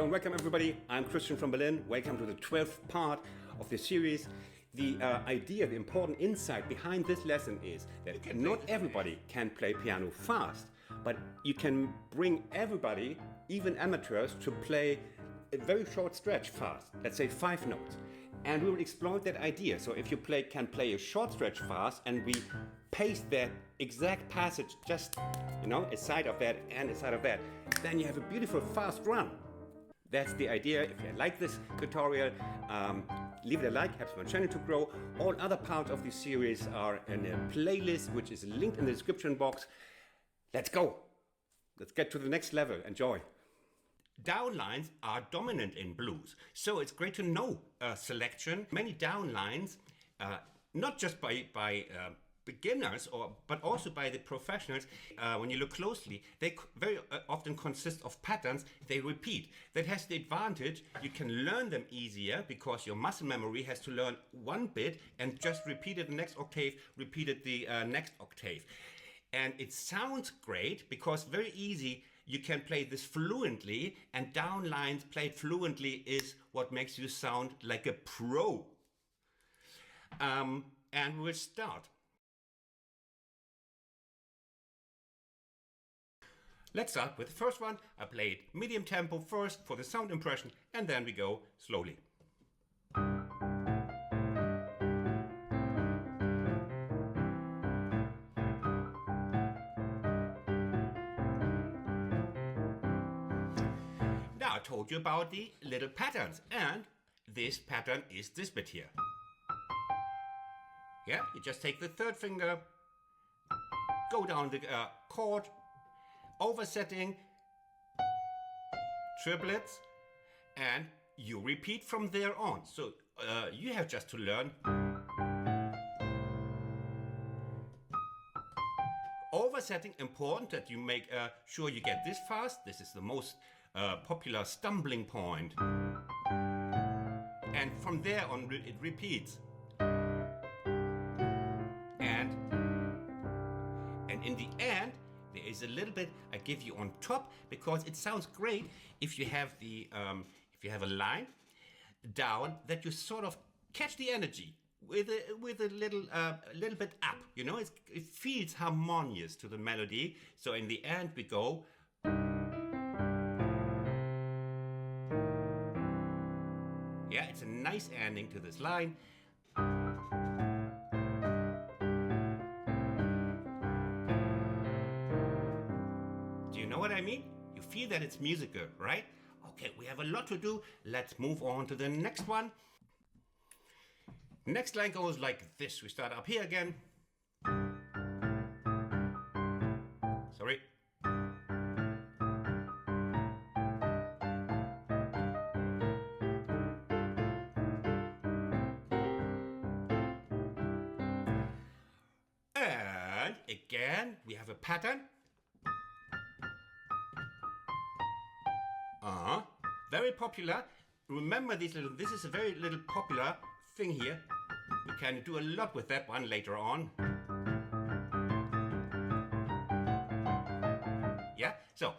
Hello and welcome everybody. I'm Christian from Berlin. Welcome to the 12th part of this series. The idea, the important insight behind this lesson is that not everybody can play piano fast, but you can bring everybody, even amateurs, to play a very short stretch fast, let's say 5 notes. And we will exploit that idea. So if you can play a short stretch fast and we paste that exact passage just, a side of that and a side of that, then you have a beautiful fast run. That's the idea. If you like this tutorial, leave it a like, helps my channel to grow. All other parts of this series are in a playlist, which is linked in the description box. Let's go. Let's get to the next level. Enjoy. Downlines are dominant in blues, so it's great to know a selection. Many downlines, not just by beginners, but also by the professionals, when you look closely, they very often consist of patterns they repeat. That has the advantage you can learn them easier because your muscle memory has to learn one bit and just repeat it the next octave, repeat it the next octave. And it sounds great because very easy you can play this fluently, and downlines played fluently is what makes you sound like a pro. And we'll start. Let's start with the first one. I played medium tempo first for the sound impression, and then we go slowly. Now I told you about the little patterns, and this pattern is this bit here. Yeah, you just take the third finger, go down the chord, oversetting, triplets, and you repeat from there on. So you have just to learn. Oversetting, important that you make sure you get this fast. This is the most popular stumbling point. And from there on it repeats. And in the end, there is a little bit I give you on top because it sounds great if you have a line down that you sort of catch the energy with a little bit up. It feels harmonious to the melody. So in the end we go. Yeah, it's a nice ending to this line. You know what I mean? You feel that it's musical, right? Okay, we have a lot to do. Let's move on to the next one. Next line goes like this. We start up here again. Sorry. And again, we have a pattern. Very popular. Remember this is a very little popular thing here. We can do a lot with that one later on. Yeah, so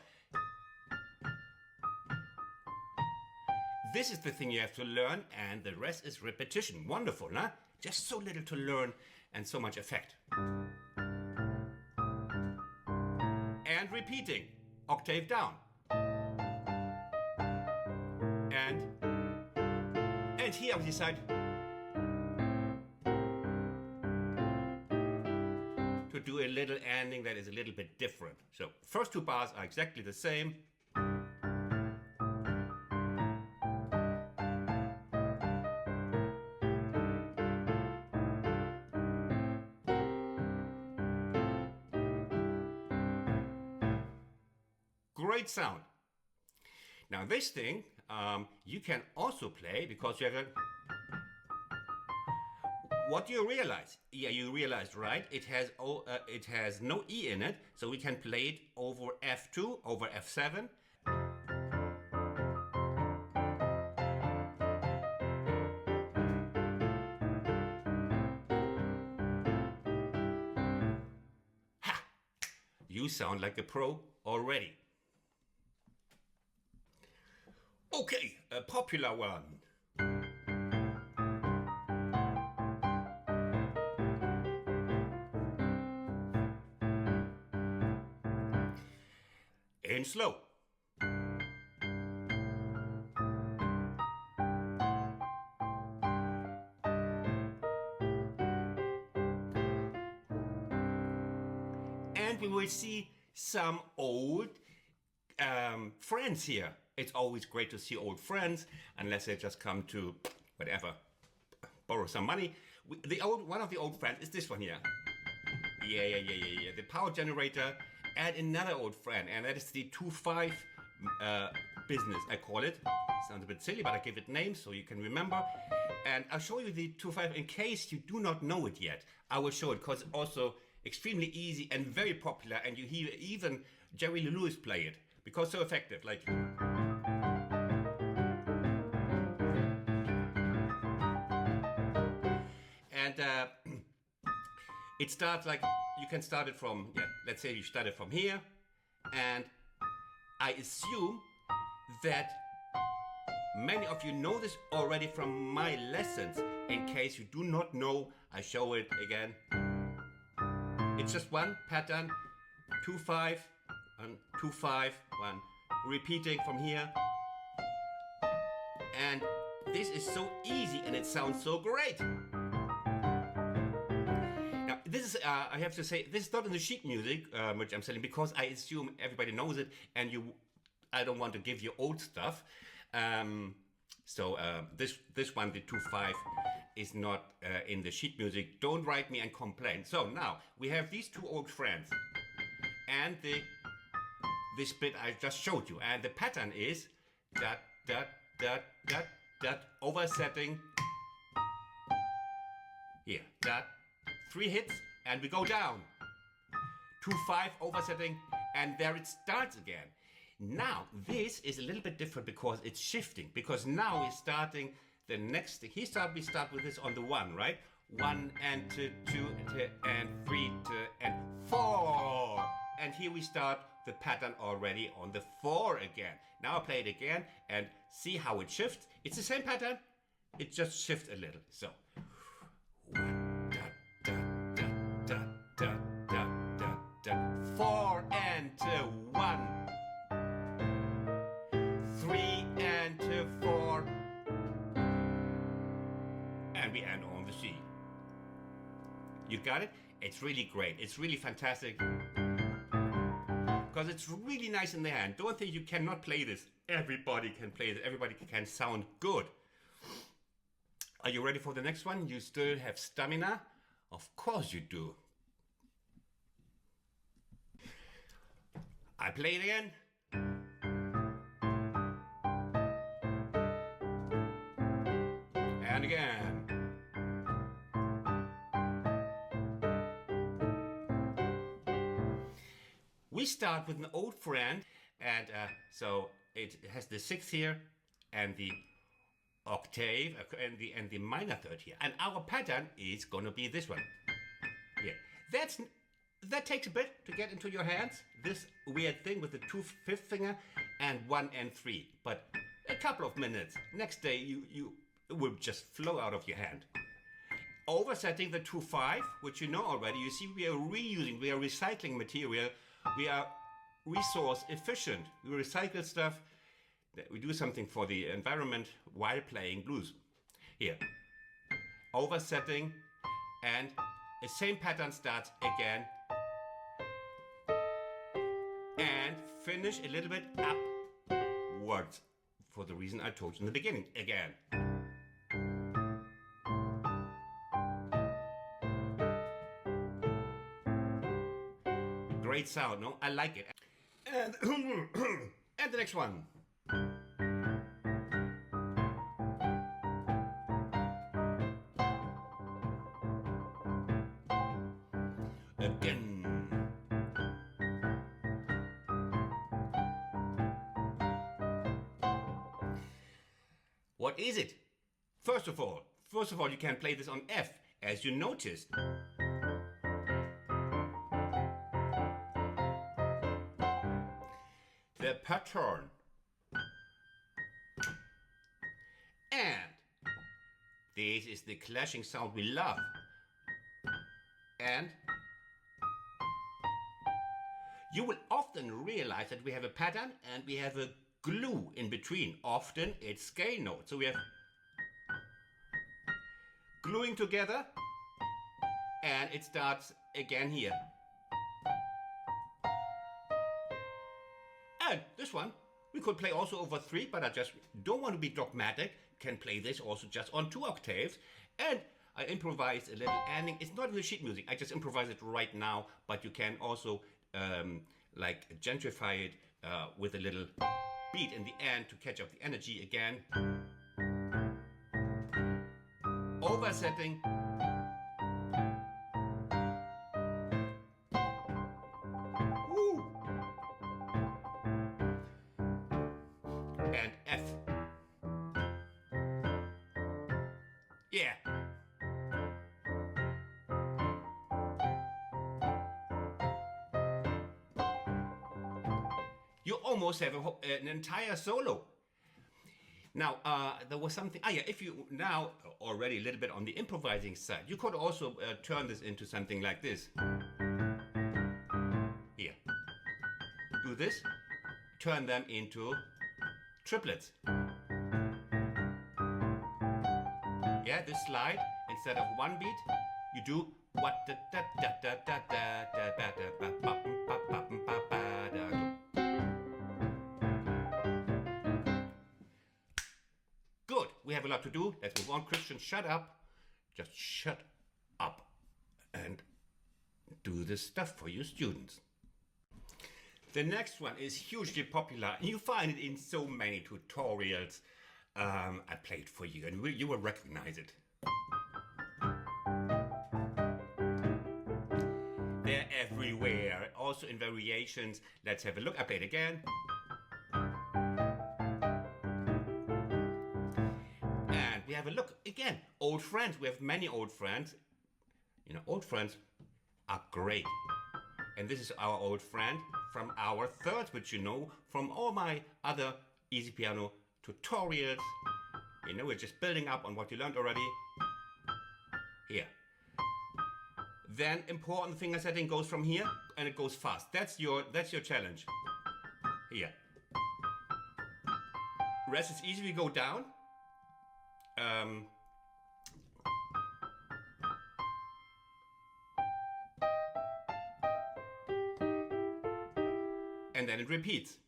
this is the thing you have to learn, and the rest is repetition. Wonderful, huh? Just so little to learn and so much effect. And repeating, octave down. And here we decide to do a little ending that is a little bit different. So first 2 bars are exactly the same. Great sound. Now this thing you can also play because you have what do you realize? Yeah, you realized, right? It has no E in it, so we can play it over F2, over F7. Ha! You sound like a pro already. Okay, a popular one. In slow. And we will see some old friends here. It's always great to see old friends, unless they just come to whatever, borrow some money. One of the old friends is this one here. Yeah. The power generator, and another old friend, and that is the 2-5 business, I call it. Sounds a bit silly, but I give it names so you can remember. And I'll show you the 2-5 in case you do not know it yet. I will show it because it's also extremely easy and very popular, and you hear even Jerry Lee Lewis play it because so effective. Like. And it starts like, you can start it from, let's say you start it from here, and I assume that many of you know this already from my lessons. In case you do not know, I show it again. It's just one pattern, 2-5, 2-5, 1, repeating from here. And this is so easy and it sounds so great. Now, this is, I have to say, this is not in the sheet music, which I'm selling, because I assume everybody knows it, and I don't want to give you old stuff. This one, the 2-5, is not in the sheet music. Don't write me and complain. So now we have these two old friends and this bit I just showed you, and the pattern is dot dot dot dot dot oversetting here, dot 3 hits, and we go down 2-5 oversetting, and there it starts again. Now this is a little bit different because it's shifting, because now we're starting the next thing. We start with this on the 1, right? 1 and 2 and 3 and 4. And here we start the pattern already on the 4 again. Now I play it again and see how it shifts. It's the same pattern, it just shifts a little. So 1 4 and 1, 3 and 4, and we end on the C. You got it? It's really great. It's really fantastic. Because it's really nice in the hand. Don't think you cannot play this. Everybody can play this. Everybody can sound good. Are you ready for the next one? You still have stamina? Of course you do. I play it again. And again. We start with an old friend, and so it has the 6th here, and the octave, and the minor 3rd here. And our pattern is going to be this one. Here. That takes a bit to get into your hands, this weird thing with the 2/5 finger and 1 and 3. But a couple of minutes, next day it will just flow out of your hand. Oversetting the 2/5, which you know already. You see, we are reusing, we are recycling material. We are resource efficient. We recycle stuff. We do something for the environment while playing blues. Here, oversetting, and the same pattern starts again. And finish a little bit upwards for the reason I told you in the beginning again. Great sound, no? I like it. And, and the next one. Again. What is it? First of all, you can play this on F, as you noticed. The pattern This is the clashing sound we love. And you will often realize that we have a pattern and we have a glue in between. Often it's scale notes. So we have gluing together and it starts again here. And this one we could play also over 3, but I just don't want to be dogmatic. Can play this also just on 2 octaves. And I improvise a little ending. It's not really sheet music. I just improvise it right now, but you can also like gentrify it with a little beat in the end to catch up the energy again. Oversetting. Woo. And F. Yeah. You almost have an entire solo. Now, there was something, yeah, if you now already a little bit on the improvising side, you could also turn this into something like this. Here. Do this, turn them into triplets. Yeah, this slide, instead of 1 beat, you do what da da da da da da da da da ba ba ba ba ba da. Good, we have a lot to do. Let's move on. Christian, shut up. Just shut up and do this stuff for your students. The next one is hugely popular. You find it in so many tutorials. I played for you and you will recognize it. They're everywhere, also in variations. Let's have a look. I play it again. And we have a look again. Old friends. We have many old friends. You know, old friends are great. And this is our old friend from our thirds, which you know from all my other easy piano tutorials. You know, we're just building up on what you learned already. Here. Then important finger setting goes from here and it goes fast. That's your challenge. Here. Rest is easy, we go down. And then it repeats.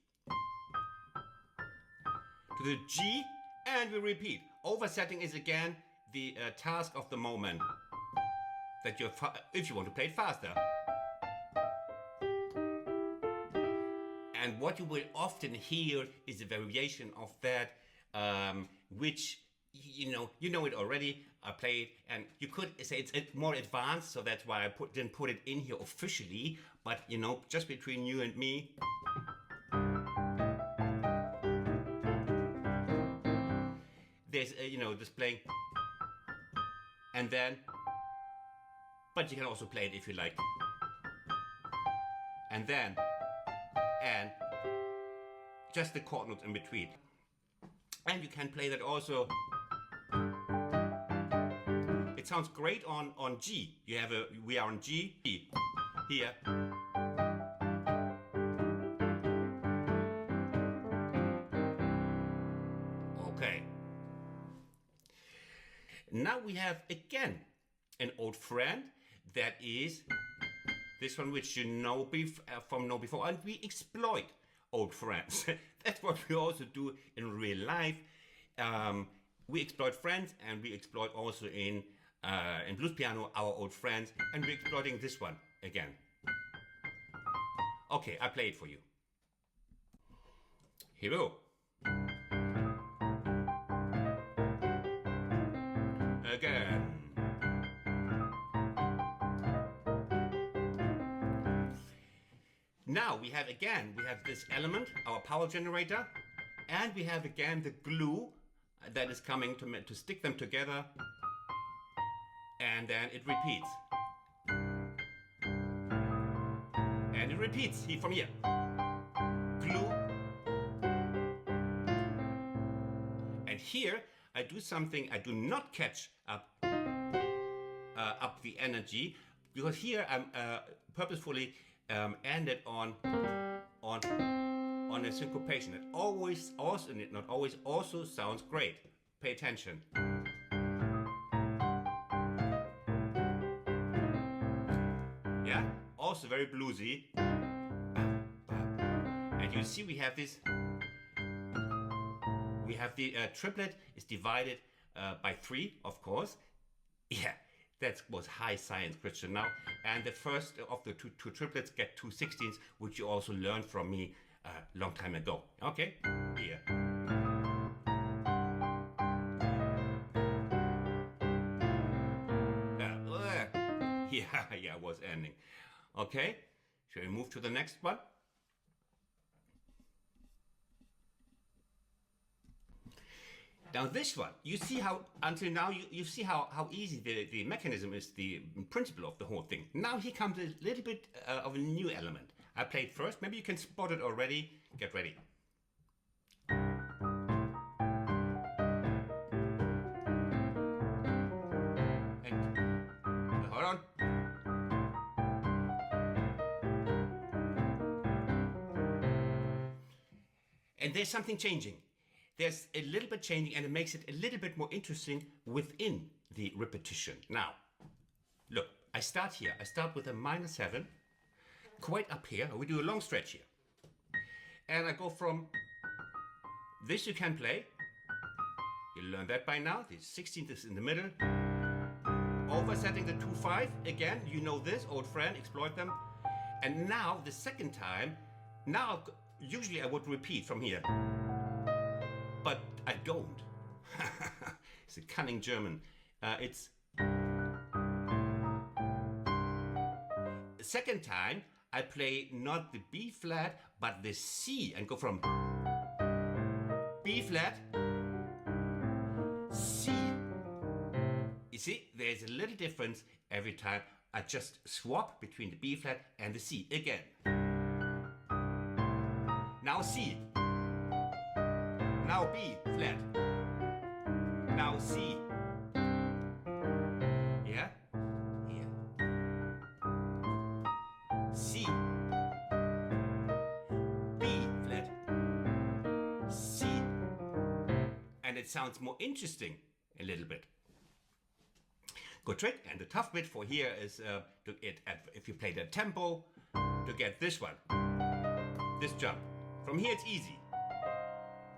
To the G, and we repeat. Oversetting is again the task of the moment. That you're if you want to play it faster. And what you will often hear is a variation of that, which you know it already. I play it, and you could say it's more advanced, so that's why I didn't put it in here officially. But you know, just between you and me. There's this playing, and then, but you can also play it if you like, and then, and just the chord notes in between, and you can play that also. It sounds great on G. We are on G here. Okay. Now we have again an old friend that is this one, which you know from before, and we exploit old friends. That's what we also do in real life. We exploit friends, and we exploit also in blues piano our old friends, and we're exploiting this one again. Okay, I play it for you. Here we go. Again. Now we have this element, our power generator, and we have again the glue that is coming to stick them together, and then it repeats. And it repeats from here. Glue. And here I do something I do not catch up the energy, because here I'm purposefully ended on a syncopation. It always also, not always, also sounds great. Pay attention. Yeah, also very bluesy. And you see we have this. We have the triplet is divided by 3, of course. Yeah, that was high science, Christian, now. And the first of the two triplets get 2 16ths, which you also learned from me a long time ago. Okay, here. Yeah, was ending. Okay, shall we move to the next one? Now this one, you see how, until now, you see how easy the mechanism is, the principle of the whole thing. Now here comes a little bit of a new element. I played first, maybe you can spot it already. Get ready. And hold on. And there's something changing. There's a little bit changing, and it makes it a little bit more interesting within the repetition. Now, look, I start here. I start with a -7, quite up here. We do a long stretch here. And I go from this you can play. You learned that by now. The 16th is in the middle. Oversetting the 2-5. Again, you know this, old friend, exploit them. And now, the second time, now, usually I would repeat from here. But I don't. It's a cunning German. It's the second time I play not the B flat but the C and go from B flat, C. You see, there's a little difference every time. I just swap between the B flat and the C again. Now C. Now B flat. Now C. Yeah? Here. C. B flat. C. And it sounds more interesting a little bit. Good trick. And the tough bit for here is to get if you play the tempo, to get this one. This jump. From here it's easy.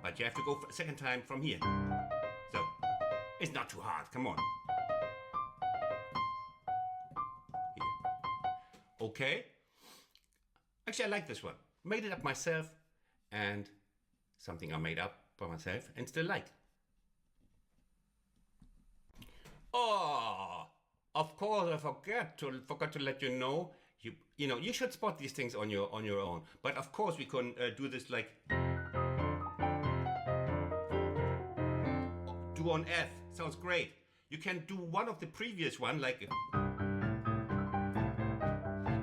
But you have to go for a second time from here. So, it's not too hard, come on. Here. Okay. Actually, I like this one. Made it up myself, and something I made up by myself and still like. Oh, of course I forgot to let you know. You know, you should spot these things on your own. But of course we can do this like do on F. Sounds great. You can do one of the previous one like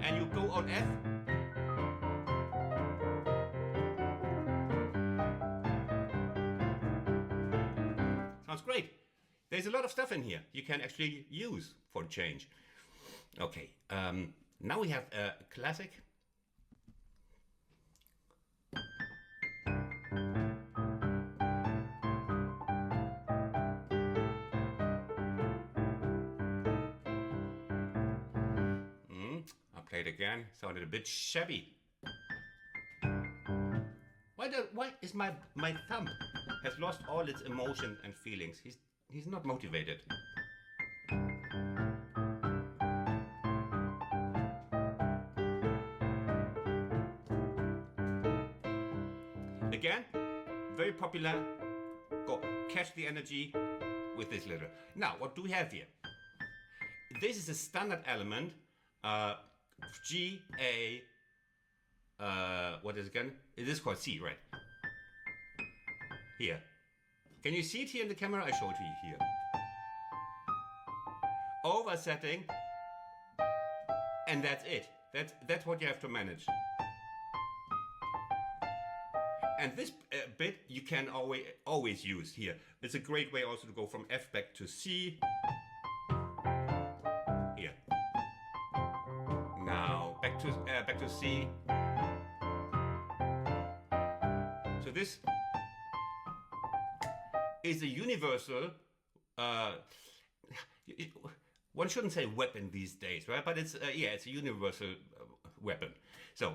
and you go on F. Sounds great. There's a lot of stuff in here you can actually use for change. Okay, now we have a classic. I'll play it again. Sounded a bit shabby. Why is my thumb has lost all its emotion and feelings? He's not motivated. Again, very popular. Go catch the energy with this little. Now, what do we have here? This is a standard element. G, A, what is it again? It is called C, right? Here. Can you see it here in the camera? I show it to you here. Oversetting. And that's it. That's what you have to manage. And this bit you can always use here. It's a great way also to go from F back to C. back to C. So this is a universal. One shouldn't say weapon these days, right? But it's yeah, it's a universal weapon. So,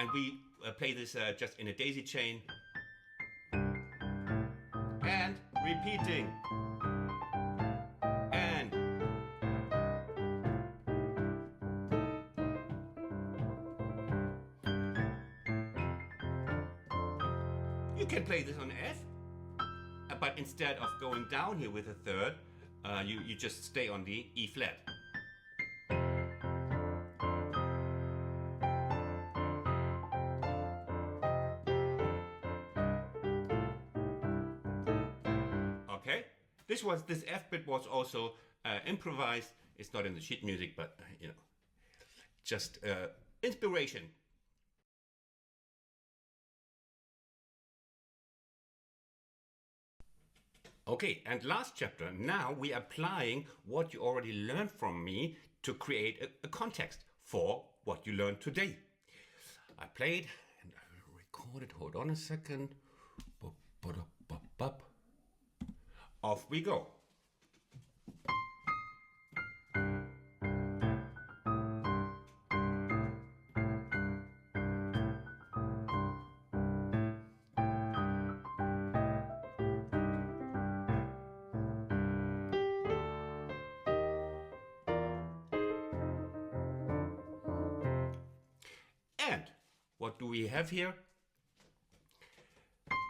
and we play this just in a daisy chain and repeating. And you can play this on F, but instead of going down here with a third, you just stay on the E flat. Okay, this F bit was also improvised. It's not in the sheet music, but you know, just inspiration. Okay, and last chapter, now we are applying what you already learned from me to create a context for what you learned today. I played and I recorded, hold on a second. Off we go. And what do we have here?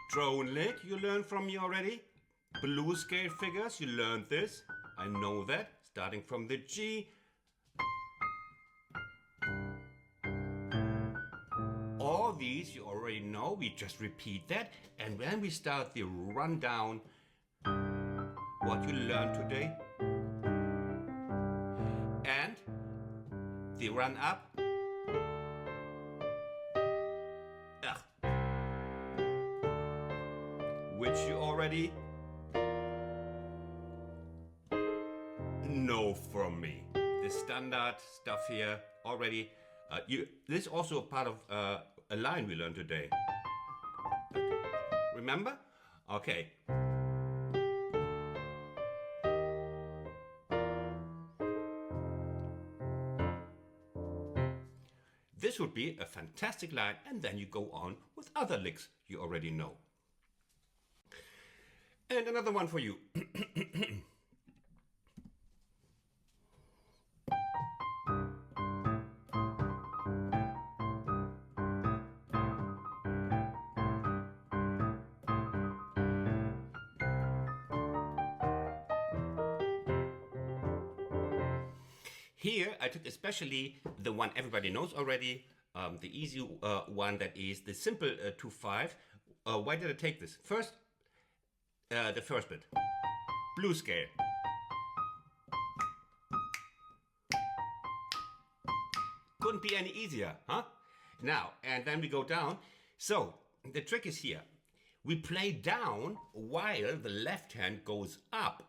Drone lick, you learned from me already. Blue scale figures, you learned this. I know that. Starting from the G. All these you already know. We just repeat that. And when we start the rundown, what you learned today. And the run up. Which you already know from me. The standard stuff here already. This is also a part of a line we learned today. Remember? Okay. This would be a fantastic line, and then you go on with other licks you already know. And another one for you. Here I took especially the one everybody knows already, the easy one that is the simple 2-5. Why did I take this? First, the first bit, blue scale. Couldn't be any easier, huh? Now, and then we go down. So, the trick is here. We play down while the left hand goes up.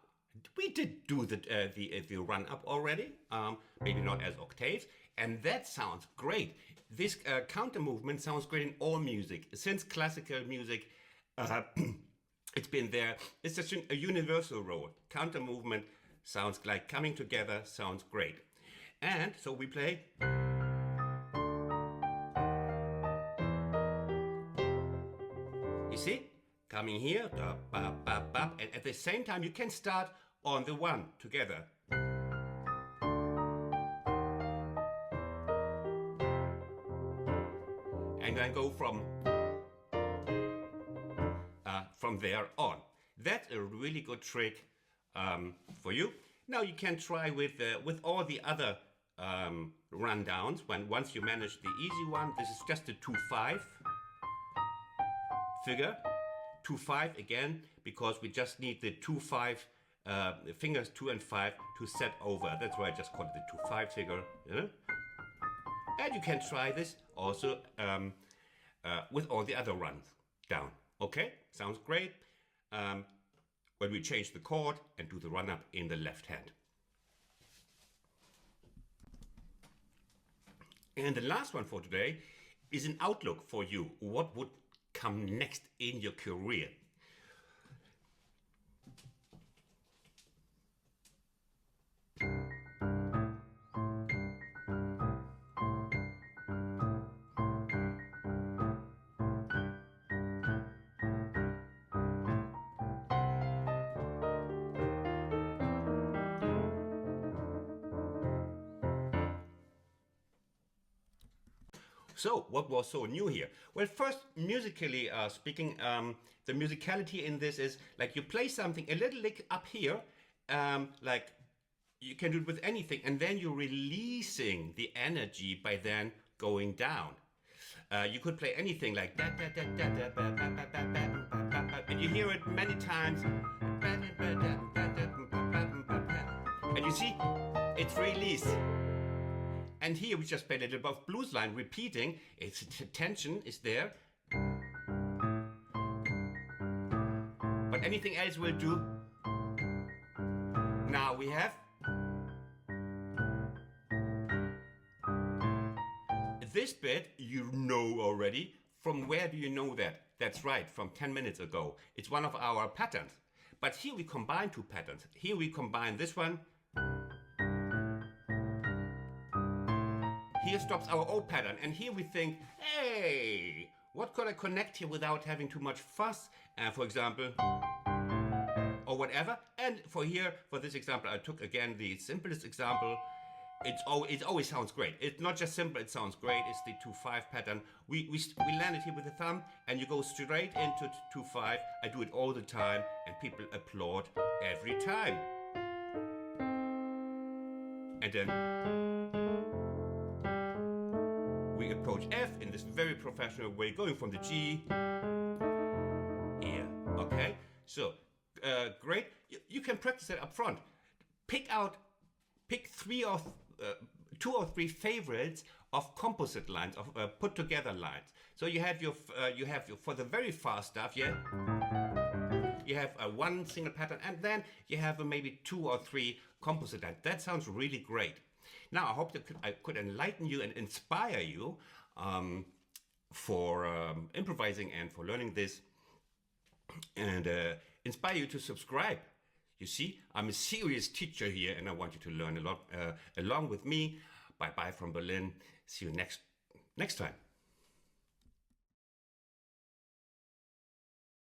We did do the run up already, maybe not as octaves, and that sounds great. This counter movement sounds great in all music. Since classical music, it's been there. It's just a universal role. Counter movement sounds like coming together, sounds great. And so we play. You see? Coming here, and at the same time you can start on the one together. And then go from there on. That's a really good trick for you. Now you can try with all the other rundowns. Once you manage the easy one, this is just a 2-5 figure. 2-5 again, because we just need the 2-5 fingers 2 and 5 to set over. That's why I just call it the 2-5 figure. You know? And you can try this also with all the other runs down. Okay, sounds great. When we change the chord and do the run up in the left hand. And the last one for today is an outlook for you. What would come next in your career? So, what was so new here? Well, first, musically speaking, the musicality in this is like you play something a little lick up here, like you can do it with anything, and then you're releasing the energy by then going down. You could play anything like that, and you hear it many times. And you see, it's released. And here we just played a little bit of blues line repeating. Its tension is there. But anything else will do. Now we have this bit you know already. From where do you know that? That's right, from 10 minutes ago. It's one of our patterns. But here we combine two patterns. Here we combine this one. Here stops our old pattern, and here we think, hey, what could I connect here without having too much fuss, for example, or whatever. And for this example, I took again the simplest example. It always sounds great. It's not just simple, it sounds great. It's the 2-5 pattern. We land it here with the thumb, and you go straight into 2-5. I do it all the time, and people applaud every time. And then we approach F in this very professional way, going from the G here. Okay, so great. You can practice it up front. Pick 2 or 3 favorites of composite lines, of put together lines. So you have your for the very fast stuff, yeah. You have one single pattern, and then you have maybe 2 or 3 composite lines. That sounds really great. Now, I hope that I could enlighten you and inspire you for improvising and for learning this, and inspire you to subscribe. You see, I'm a serious teacher here, and I want you to learn a lot along with me. Bye-bye from Berlin. See you next time.